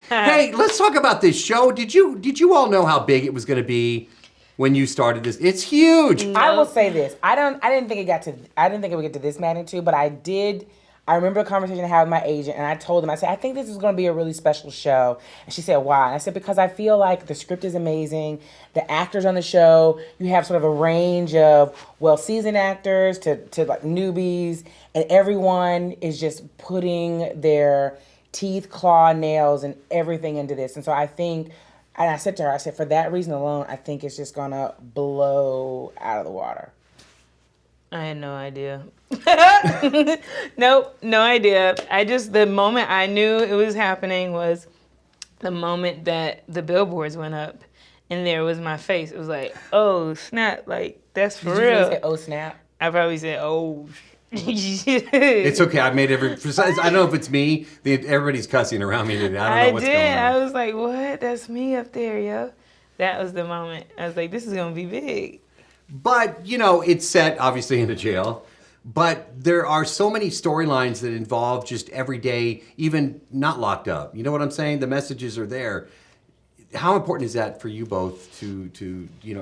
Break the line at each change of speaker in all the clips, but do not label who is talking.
Hey, let's talk about this show. Did you all know how big it was going to be when you started this? It's huge.
I will say this. I didn't think it would get to this magnitude, but I did. I remember a conversation I had with my agent, and I told him, I said, I think this is going to be a really special show. And she said, why? And I said, because I feel like the script is amazing. The actors on the show, you have sort of a range of well-seasoned actors to like newbies, and everyone is just putting their teeth, claw, nails, and everything into this. And so I think, and I said to her, I said, for that reason alone, I think it's just going to blow out of the water.
I had no idea. Nope, no idea. The moment I knew it was happening was the moment that the billboards went up and there was my face. It was like, oh, snap, like, that's for real.
Did you really say, oh, snap?
I probably said, oh,
It's okay. I made I don't know if it's me. Everybody's cussing around me today. I don't know what's going on.
I was like, what? That's me up there, yo. That was the moment. I was like, this is going to be big.
But, it's set, obviously, in a jail. But there are so many storylines that involve just everyday, even not locked up. You know what I'm saying? The messages are there. How important is that for you both to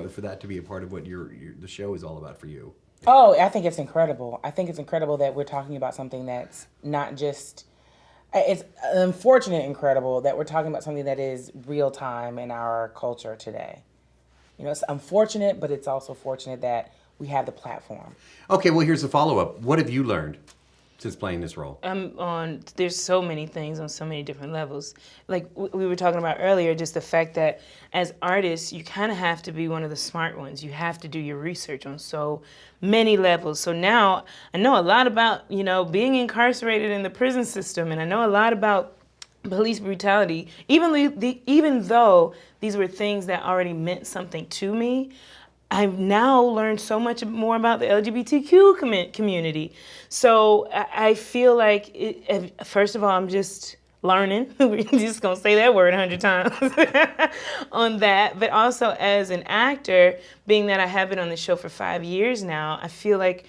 for that to be a part of what the show is all about for you?
Oh, I think it's incredible. I think it's incredible that we're talking about something that's not just... It's unfortunate incredible that we're talking about something that is real time in our culture today. It's unfortunate, but it's also fortunate that we have the platform.
Okay, well, here's the follow-up. What have you learned since playing this role?
There's so many things on so many different levels. Like we were talking about earlier, just the fact that as artists, you kind of have to be one of the smart ones. You have to do your research on so many levels. So now I know a lot about, being incarcerated in the prison system, and I know a lot about police brutality, even though these were things that already meant something to me. I've now learned so much more about the LGBTQ community. So I feel like, first of all, I'm just learning. We're just going to say that word 100 times on that. But also as an actor, being that I have been on the show for 5 years now, I feel like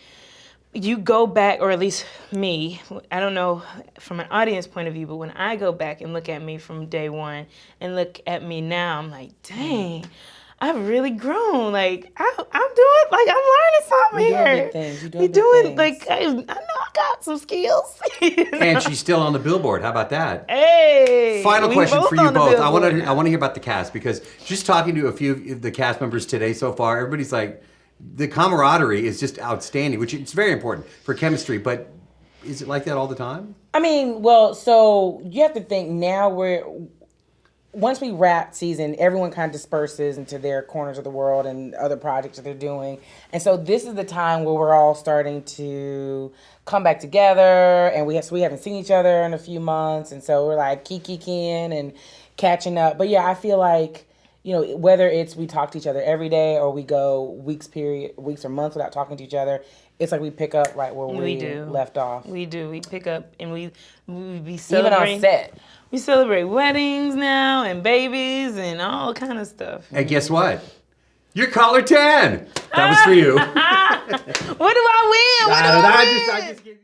you go back, or at least me, I don't know from an audience point of view, but when I go back and look at me from day one and look at me now, I'm like, dang, I've really grown. Like, I'm doing, like, I'm learning something here.
You're doing big things. You're doing big things.
Like, I know I got some skills.
And she's still on the billboard. How about that?
Hey.
Final question for you both. I want to hear about the cast, because just talking to a few of the cast members today so far, everybody's like, the camaraderie is just outstanding, which it's very important for chemistry, but is it like that all the time?
I mean, well, so you have to think now once we wrap season, everyone kind of disperses into their corners of the world and other projects that they're doing. And so this is the time where we're all starting to come back together, and we haven't seen each other in a few months. And so we're like kikiing and catching up. But yeah, I feel like, whether it's we talk to each other every day or we go weeks or months without talking to each other, it's like we pick up right where we left off.
We do. We pick up and we be celebrating.
Even on set.
We celebrate weddings now and babies and all kind of stuff.
And guess what? You're caller 10. That was for you.
What do I win?
I just gave you